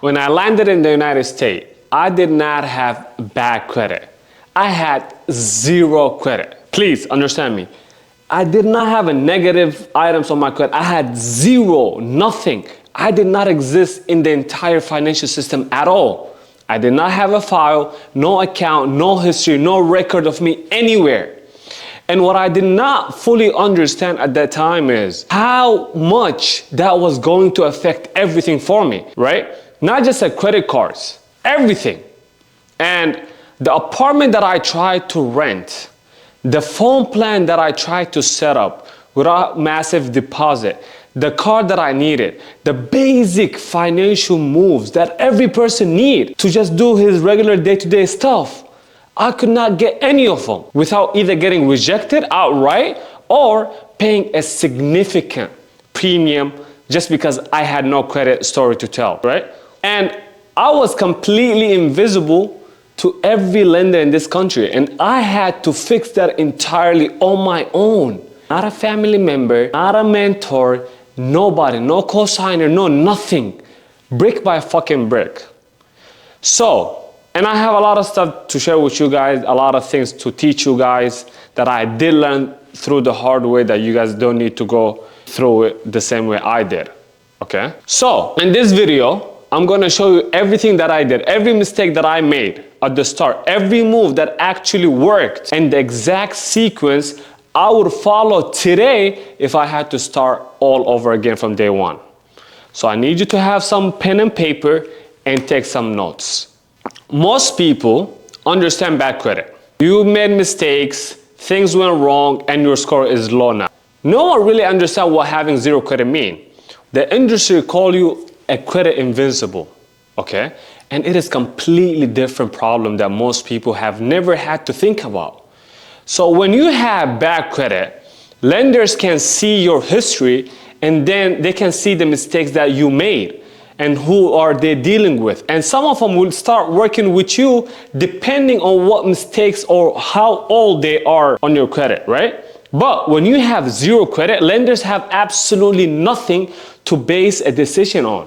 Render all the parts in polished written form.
When I landed in the United States, I did not have bad credit. I had zero credit. Please understand me. I did not have a negative items on my credit. I had zero, nothing. I did not exist in the entire financial system at all. I did not have a file, no account, no history, no record of me anywhere. And what I did not fully understand at that time is how much that was going to affect everything for me, right? Not just the credit cards, everything. And the apartment that I tried to rent, the phone plan that I tried to set up without massive deposit, the car that I needed, the basic financial moves that every person needs to just do his regular day-to-day stuff. I could not get any of them without either getting rejected outright or paying a significant premium just because I had no credit story to tell, right? And I was completely invisible to every lender in this country, and I had to fix that entirely on my own. Not a family member, not a mentor, nobody, no cosigner, no nothing. Brick by fucking brick. So, and I have a lot of stuff to share with you guys, a lot of things to teach you guys that I did learn through the hard way that you guys don't need to go through it the same way I did, okay? So, in this video, I'm gonna show you everything that I did, every mistake that I made at the start, every move that actually worked, and the exact sequence I would follow today if I had to start all over again from day one. So I need you to have some pen and paper and take some notes. Most people understand bad credit. You made mistakes, things went wrong, and your score is low now. No one really understands what having zero credit means. The industry call you a credit invincible, okay? And it is completely different problem that most people have never had to think about. So when you have bad credit, lenders can see your history and then they can see the mistakes that you made and who are they dealing with. And some of them will start working with you depending on what mistakes or how old they are on your credit, right? But when you have zero credit, lenders have absolutely nothing to base a decision on.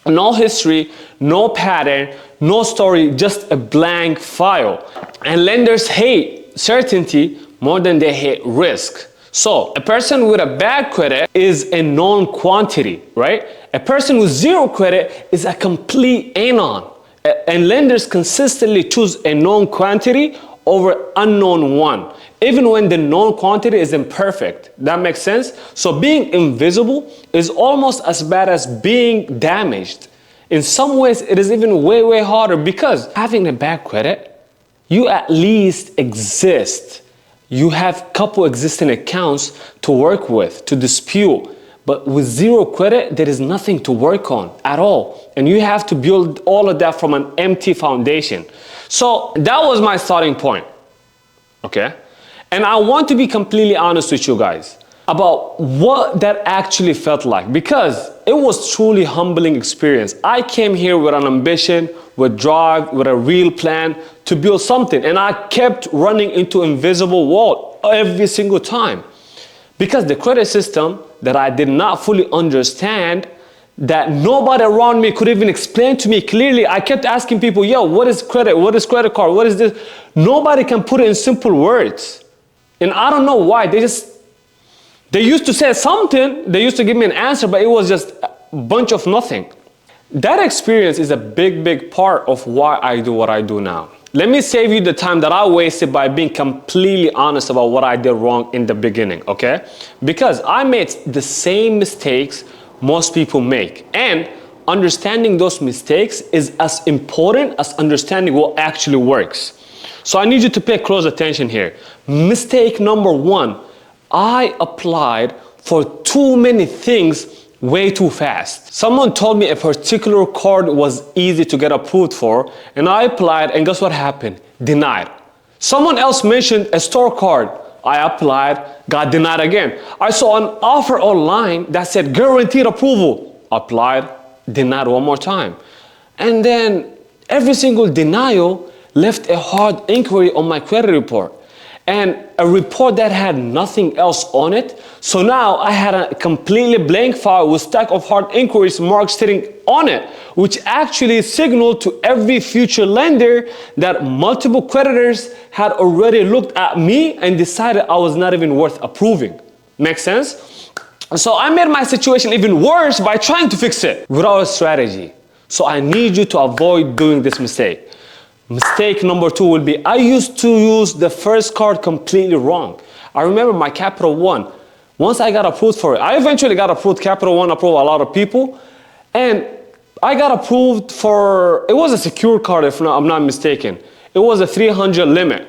No history, no pattern, no story, just a blank file. And lenders hate certainty more than they hate risk. So a person with a bad credit is a known quantity, right? A person with zero credit is a complete anon. And lenders consistently choose a known quantity over unknown one, even when the known quantity is imperfect. That makes sense? So being invisible is almost as bad as being damaged. In some ways, it is even way, way harder because having a bad credit, you at least exist. You have couple existing accounts to work with, to dispute. But with zero credit, there is nothing to work on at all. And you have to build all of that from an empty foundation. So that was my starting point, okay? And I want to be completely honest with you guys about what that actually felt like, because it was truly humbling experience. I came here with an ambition, with drive, with a real plan to build something, and I kept running into invisible wall every single time because the credit system that I did not fully understand, that nobody around me could even explain to me clearly. I kept asking people, yo, what is credit? What is credit card? What is this? Nobody can put it in simple words. And I don't know why. They used to say something, they used to give me an answer, but it was just a bunch of nothing. That experience is a big, big part of why I do what I do now. Let me save you the time that I wasted by being completely honest about what I did wrong in the beginning, okay? Because I made the same mistakes most people make. And understanding those mistakes is as important as understanding what actually works. So I need you to pay close attention here. Mistake number one, I applied for too many things way too fast. Someone told me a particular card was easy to get approved for, and I applied, and guess what happened? Denied. Someone else mentioned a store card. I applied, got denied again. I saw an offer online that said guaranteed approval. Applied, denied one more time. And then every single denial left a hard inquiry on my credit report. and a report that had nothing else on it. So now I had a completely blank file with stack of hard inquiries marks sitting on it, which actually signaled to every future lender that multiple creditors had already looked at me and decided I was not even worth approving. Make sense? So I made my situation even worse by trying to fix it without a strategy. So I need you to avoid doing this mistake. Mistake number 2 will be, I used to use the first card completely wrong. I remember my Capital One. Once I got approved for it, I eventually got approved. Capital One approved a lot of people. And I got approved for, it was a secure card if I'm not mistaken. It was a 300 limit.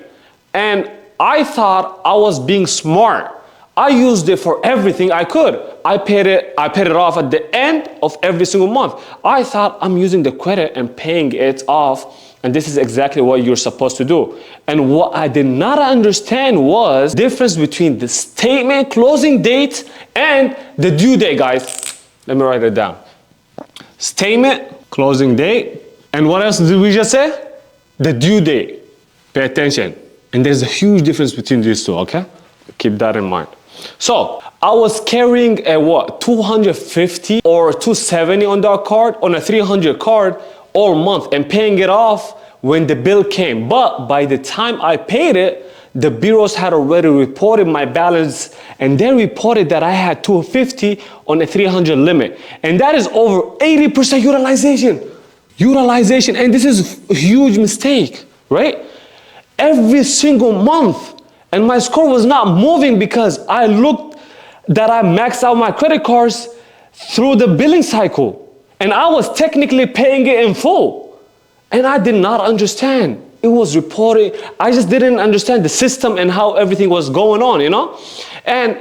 And I thought I was being smart. I used it for everything I could. I paid it off at the end of every single month. I thought I'm using the credit and paying it off. And this is exactly what you're supposed to do. And what I did not understand was the difference between the statement closing date and the due date, guys. Let me write it down. Statement, closing date, and what else did we just say? The due date. Pay attention. And there's a huge difference between these two, okay? Keep that in mind. So I was carrying a 250 or 270 on that card, on a 300 card, all month and paying it off when the bill came. But by the time I paid it, the bureaus had already reported my balance, and they reported that I had 250 on a 300 limit. And that is over 80% utilization. And this is a huge mistake, right? Every single month. And my score was not moving because I looked that I maxed out my credit cards through the billing cycle. And I was technically paying it in full. And I did not understand. It was reported. I just didn't understand the system and how everything was going on, you know? And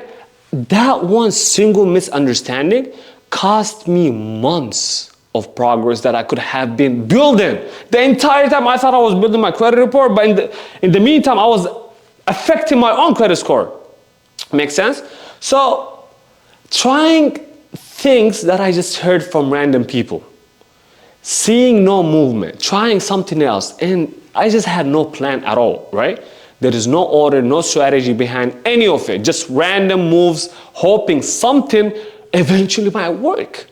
that one single misunderstanding cost me months of progress that I could have been building. The entire time I thought I was building my credit report, but in the meantime, I was affecting my own credit score. Make sense? So, trying things that I just heard from random people, seeing no movement, trying something else, and I just had no plan at all, right? There is no order, no strategy behind any of it, just random moves, hoping something eventually might work.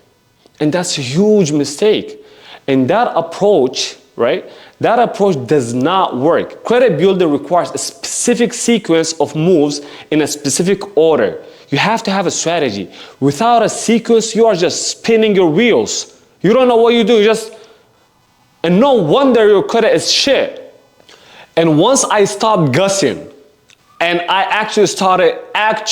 And that's a huge mistake. And that approach, right? That approach does not work. Credit building requires a specific sequence of moves in a specific order. You have to have a strategy. Without a sequence, you are just spinning your wheels. You don't know what you do, and no wonder your credit is shit. And once I stopped guessing, and I actually started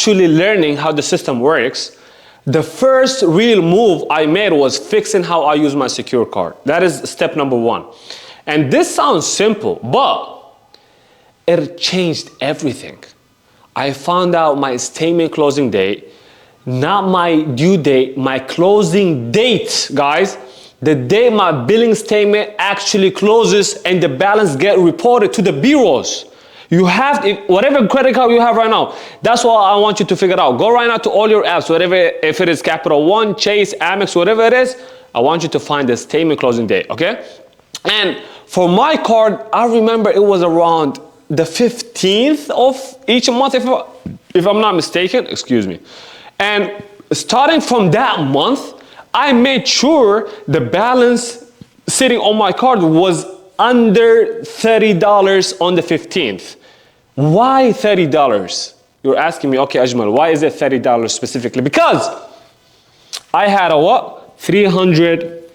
learning how the system works, the first real move I made was fixing how I use my secure card. That is step number 1. And this sounds simple, but it changed everything. I found out my statement closing date, not my due date, my closing date, guys. The day my billing statement actually closes and the balance get reported to the bureaus. You have, whatever credit card you have right now, that's what I want you to figure out. Go right now to all your apps, whatever, if it is Capital One, Chase, Amex, whatever it is, I want you to find the statement closing date, okay? And for my card, I remember it was around the 15th of each month, if I'm not mistaken, excuse me. And starting from that month, I made sure the balance sitting on my card was under $30 on the 15th. Why $30? You're asking me, okay, Ajmal, why is it $30 specifically? Because I had a 300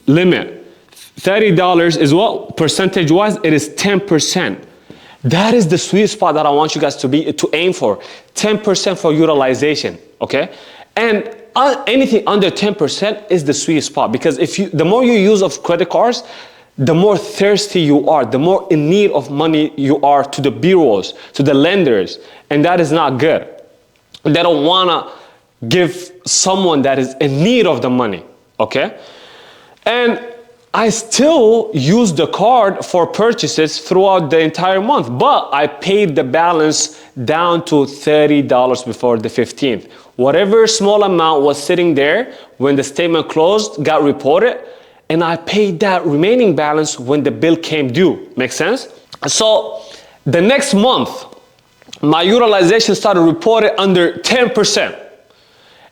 limit. $30 is what? Percentage-wise, it is 10%. That is the sweet spot that I want you guys to aim for. 10% for utilization, okay? And anything under 10% is the sweet spot, because the more you use of credit cards, the more thirsty you are, the more in need of money you are to the bureaus, to the lenders, and that is not good. They don't wanna give someone that is in need of the money, okay? And I still use the card for purchases throughout the entire month, but I paid the balance down to $30 before the 15th. Whatever small amount was sitting there when the statement closed got reported, and I paid that remaining balance when the bill came due. Make sense? So the next month, my utilization started reported under 10%.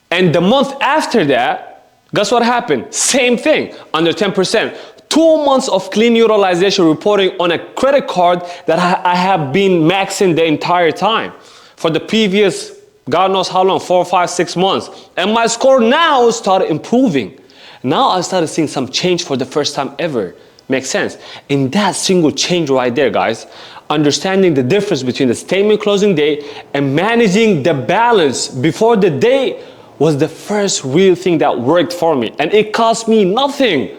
And the month after that, guess what happened? Same thing, under 10%. 2 months of clean utilization reporting on a credit card that I have been maxing the entire time for the previous, God knows how long, 4, 5, 6 months. And my score now started improving. Now I started seeing some change for the first time ever. Makes sense? In that single change right there, guys, understanding the difference between the statement closing date and managing the balance before the date was the first real thing that worked for me. And it cost me nothing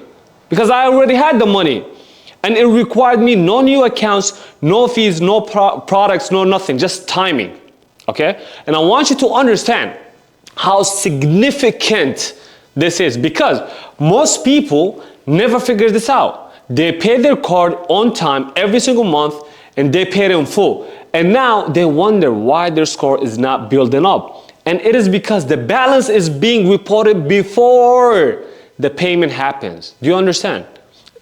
because I already had the money. And it required me no new accounts, no fees, no products, no nothing, just timing. Okay? And I want you to understand how significant this is, because most people never figure this out. They pay their card on time every single month and they pay it in full. And now they wonder why their score is not building up. And it is because the balance is being reported before the payment happens. Do you understand?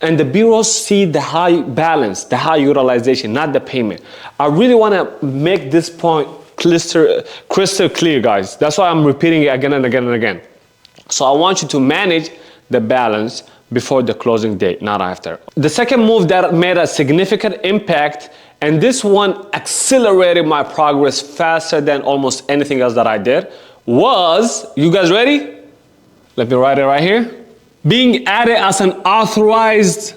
And the bureaus see the high balance, the high utilization, not the payment. I really want to make this point crystal clear, guys. That's why I'm repeating it again and again and again. So I want you to manage the balance before the closing date, not after. The second move that made a significant impact, and this one accelerated my progress faster than almost anything else that I did, was, you guys ready? Let me write it right here. Being added as an authorized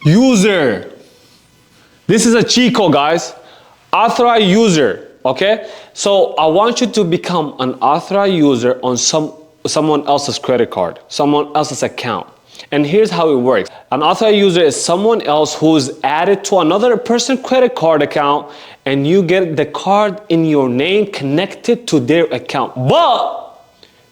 user. This is a cheat code, guys. Authorized user. Okay, so I want you to become an authorized user on someone else's credit card, someone else's account. And here's how it works. An authorized user is someone else who's added to another person's credit card account, and you get the card in your name connected to their account, but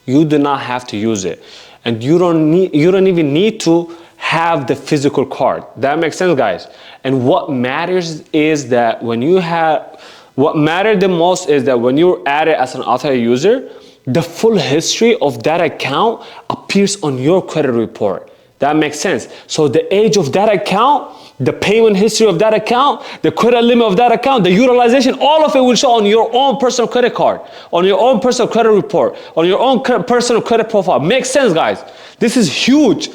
you do not have to use it. And you don't even need to have the physical card. That makes sense, guys? And what matters is that what mattered the most is that when you're added as an authorized user, the full history of that account appears on your credit report. That makes sense. So the age of that account, the payment history of that account, the credit limit of that account, the utilization, all of it will show on your own personal credit card, on your own personal credit report, on your own personal credit profile. Makes sense, guys? This is huge.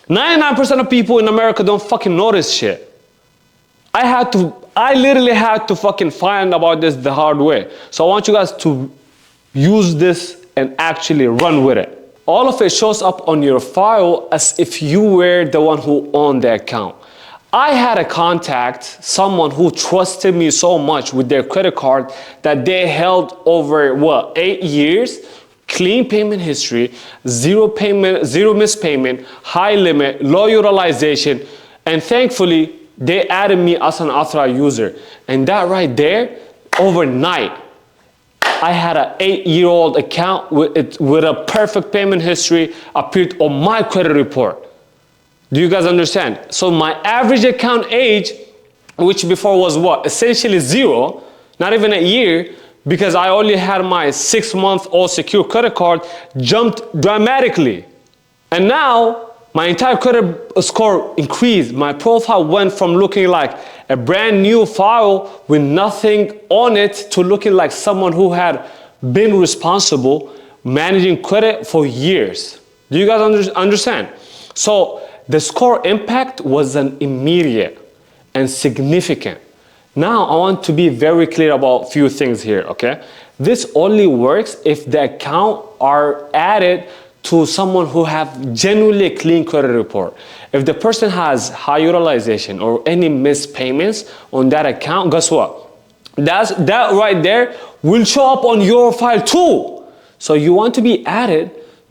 99% of people in America don't fucking know this shit. I literally had to fucking find about this the hard way. So I want you guys to use this and actually run with it. All of it shows up on your file as if you were the one who owned the account. I had a contact, someone who trusted me so much with their credit card that they held over, 8 years, clean payment history, zero missed payment, high limit, low utilization, and thankfully, they added me as an authorized user. And that right there, overnight, I had an 8-year-old account with a perfect payment history appeared on my credit report. Do you guys understand? So my average account age, which before was essentially 0, not even a year, because I only had my 6-month-old secure credit card, jumped dramatically. And now, my entire credit score increased. My profile went from looking like a brand new file with nothing on it to looking like someone who had been responsible managing credit for years. Do you guys understand? So the score impact was an immediate and significant. Now I want to be very clear about a few things here, okay? This only works if the account are added to someone who have genuinely a clean credit report. If the person has high utilization or any missed payments on that account, guess what? That right there will show up on your file too. So you want to be added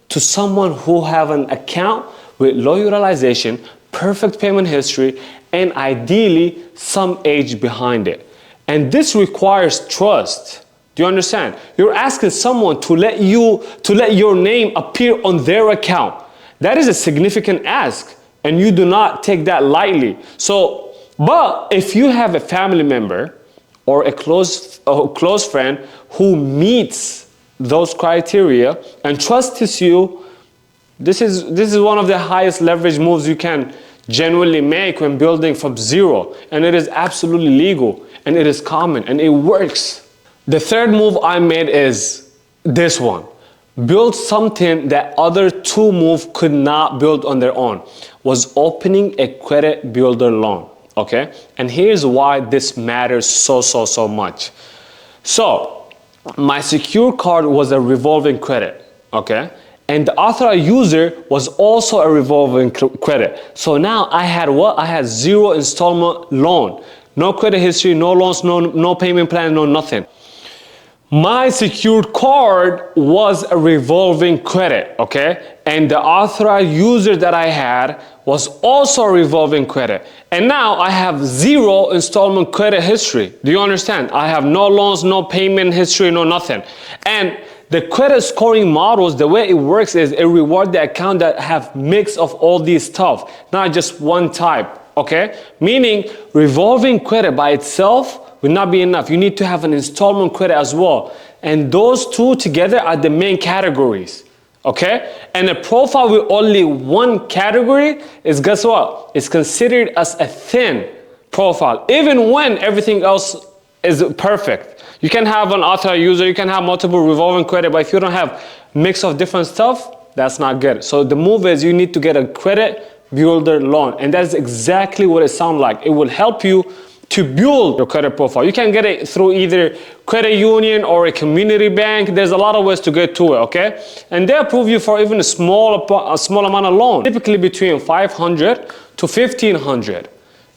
to someone who have an account with low utilization, perfect payment history, and ideally some age behind it. And this requires trust. Do you understand? You're asking someone to let your name appear on their account. That is a significant ask, and you do not take that lightly. So, but if you have a family member or a close friend who meets those criteria and trusts you, this is one of the highest leverage moves you can genuinely make when building from zero. And it is absolutely legal, and it is common, and it works. The third move I made is this one. Build something that other two moves could not build on their own. Was opening a credit builder loan. Okay? And here's why this matters so much. So, my secure card was a revolving credit. Okay? And the authorized user was also a revolving credit. So now I had what? I had 0 installment loan. No credit history, no loans, no payment plan, no nothing. My secured card was a revolving credit, okay? And the authorized user that I had was also a revolving credit. And now I have 0 installment credit history. Do you understand? I have no loans, no payment history, no nothing. And the credit scoring models, the way it works is it rewards the account that have mix of all these stuff, not just one type, okay? Meaning revolving credit by itself will not be enough. You need to have an installment credit as well. And those two together are the main categories, okay? And a profile with only one category is, guess what? It's considered as a thin profile, even when everything else is perfect. You can have an authorized user, you can have multiple revolving credit, but if you don't have mix of different stuff, that's not good. So the move is you need to get a credit builder loan. And that's exactly what it sounds like. It will help you to build your credit profile. You can get it through either credit union or a community bank. There's a lot of ways to get to it, okay? And they approve you for even a small amount of loan, typically between 500 to 1500.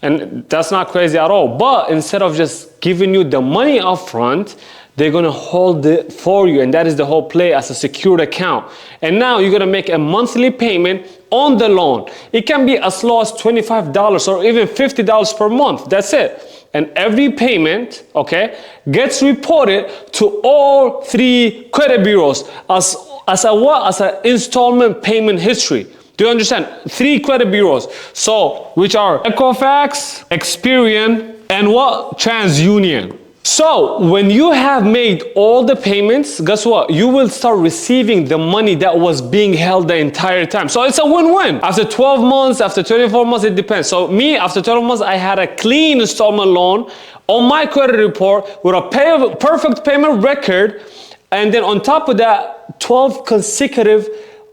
And that's not crazy at all. But instead of just giving you the money up front, they're gonna hold it for you. And that is the whole play as a secured account. And now you're gonna make a monthly payment on the loan. It can be as low as $25 or even $50 per month. That's it. And every payment, okay, gets reported to all 3 credit bureaus as an installment payment history. Do you understand? 3 credit bureaus. So, which are Equifax, Experian, and what? TransUnion. So, when you have made all the payments, guess what? You will start receiving the money that was being held the entire time. So, it's a win-win. After 12 months, after 24 months, it depends. So, me, after 12 months, I had a clean installment loan on my credit report with a perfect payment record. And then on top of that, 12 consecutive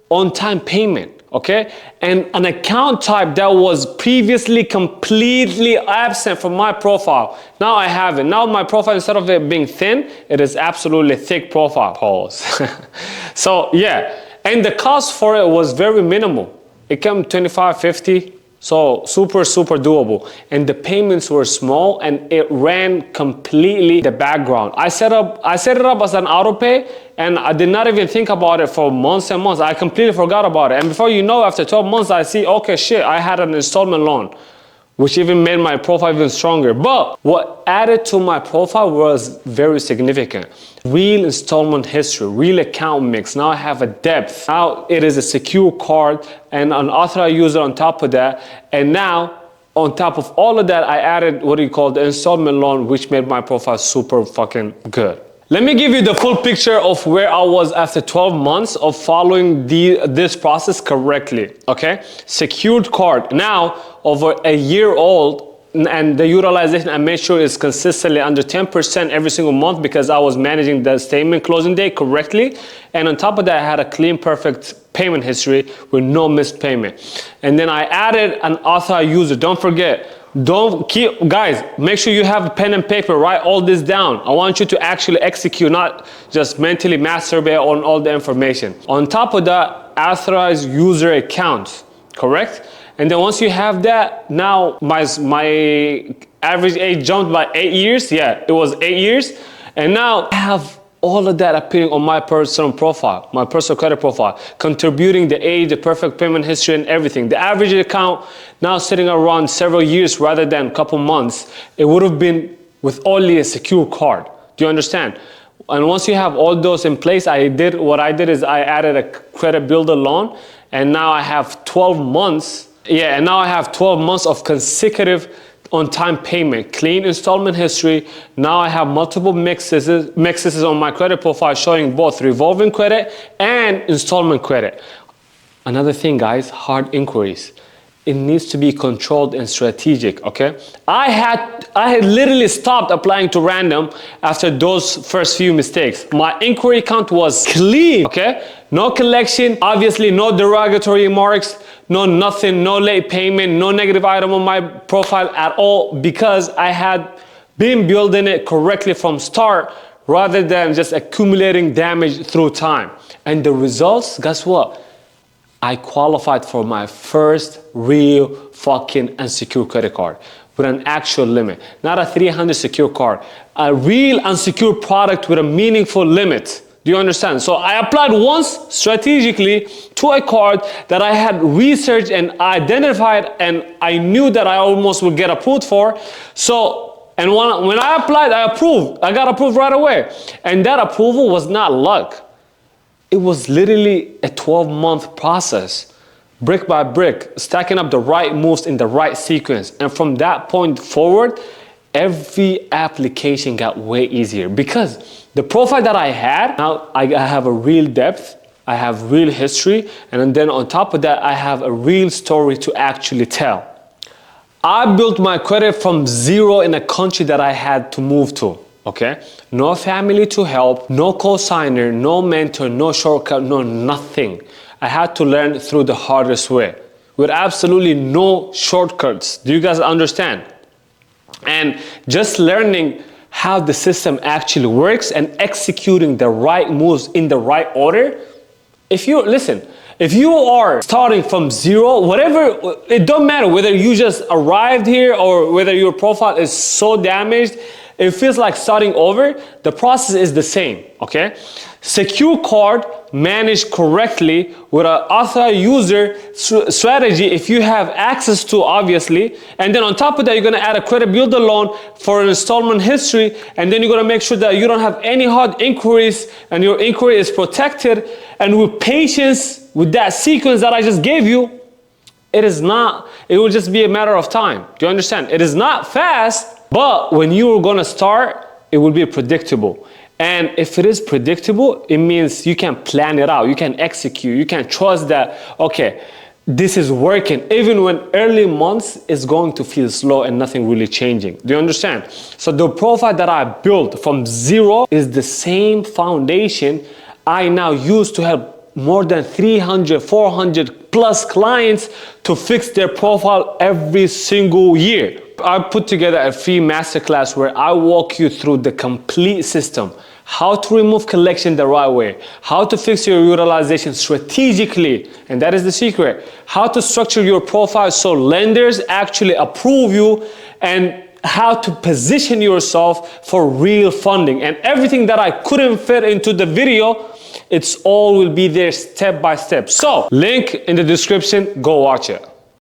on-time payment. Okay, and an account type that was previously completely absent from my profile. Now I have it. Now my profile, instead of it being thin, it is absolutely thick profile. Pause. So yeah, and the cost for it was very minimal. It came 25, 50. So super doable. And the payments were small and it ran completely the background. I set it up as an auto pay and I did not even think about it for months and months. I completely forgot about it. And before you know, after 12 months, I see, okay, shit, I had an installment loan, which even made my profile even stronger. But what added to my profile was very significant. Real installment history, real account mix. Now I have a depth. Now it is a secure card and an authorized user on top of that. And now, on top of all of that, I added what you call the installment loan, which made my profile super fucking good. Let me give you the full picture of where I was after 12 months of following this process correctly, okay? Secured card, now over a year old, and the utilization I made sure is consistently under 10% every single month because I was managing the statement closing date correctly. And on top of that, I had a clean, perfect payment history with no missed payment. And then I added an authorized user. Don't forget, guys, make sure you have a pen and paper, write all this down. I want you to actually execute, not just mentally masturbate on all the information. On top of that, authorized user accounts, correct? And then once you have that, now my average age jumped by 8 years. Yeah, it was 8 years. And now I have all of that appearing on my personal profile, my personal credit profile, contributing the age, the perfect payment history and everything. The average account now sitting around several years rather than a couple months. It would have been with only a secure card. Do you understand? And once you have all those in place, what I did is I added a credit builder loan, and now I have 12 months. Yeah, and now I have 12 months of consecutive on-time payment, clean installment history. Now I have multiple mixes on my credit profile showing both revolving credit and installment credit. Another thing, guys, hard inquiries. it needs to be controlled and strategic, okay? I had literally stopped applying to random after those first few mistakes. My inquiry count was clean, okay? No collection, obviously no derogatory remarks, no nothing, no late payment, no negative item on my profile at all, because I had been building it correctly from start rather than just accumulating damage through time. And the results, guess what? I qualified for my first real fucking unsecured credit card with an actual limit, not a 300 secure card, a real unsecured product with a meaningful limit. Do you understand? So I applied once strategically to a card that I had researched and identified, and I knew that I almost would get approved for. So, and when I applied, I approved. I got approved right away. And that approval was not luck. It was literally a 12-month process, brick by brick, stacking up the right moves in the right sequence. And from that point forward, every application got way easier because the profile that I had, now I have a real depth, I have real history, and then on top of that, I have a real story to actually tell. I built my credit from zero in a country that I had to move to. Okay, no family to help, no co-signer, no mentor, no shortcut, no nothing. I had to learn through the hardest way with absolutely no shortcuts. Do you guys understand? And just learning how the system actually works and executing the right moves in the right order. If you are starting from zero, whatever, it don't matter whether you just arrived here or whether your profile is so damaged, it feels like starting over. The process is the same, okay? Secure card managed correctly with an authorized user strategy if you have access to, obviously. And then on top of that, you're gonna add a credit builder loan for an installment history. And then you're gonna make sure that you don't have any hard inquiries and your inquiry is protected. And with patience, with that sequence that I just gave you, it will just be a matter of time. Do you understand? It is not fast, but when you're gonna start, it will be predictable. And if it is predictable, it means you can plan it out, you can execute, you can trust that, okay, this is working, even when early months is going to feel slow and nothing really changing. Do you understand? So the profile that I built from zero is the same foundation I now use to help more than 300, 400 plus clients to fix their profile every single year. I put together a free masterclass where I walk you through the complete system, how to remove collection the right way, how to fix your utilization strategically, and that is the secret, how to structure your profile so lenders actually approve you, and how to position yourself for real funding. And everything that I couldn't fit into the video, it's all will be there step by step. So, link in the description, go watch it.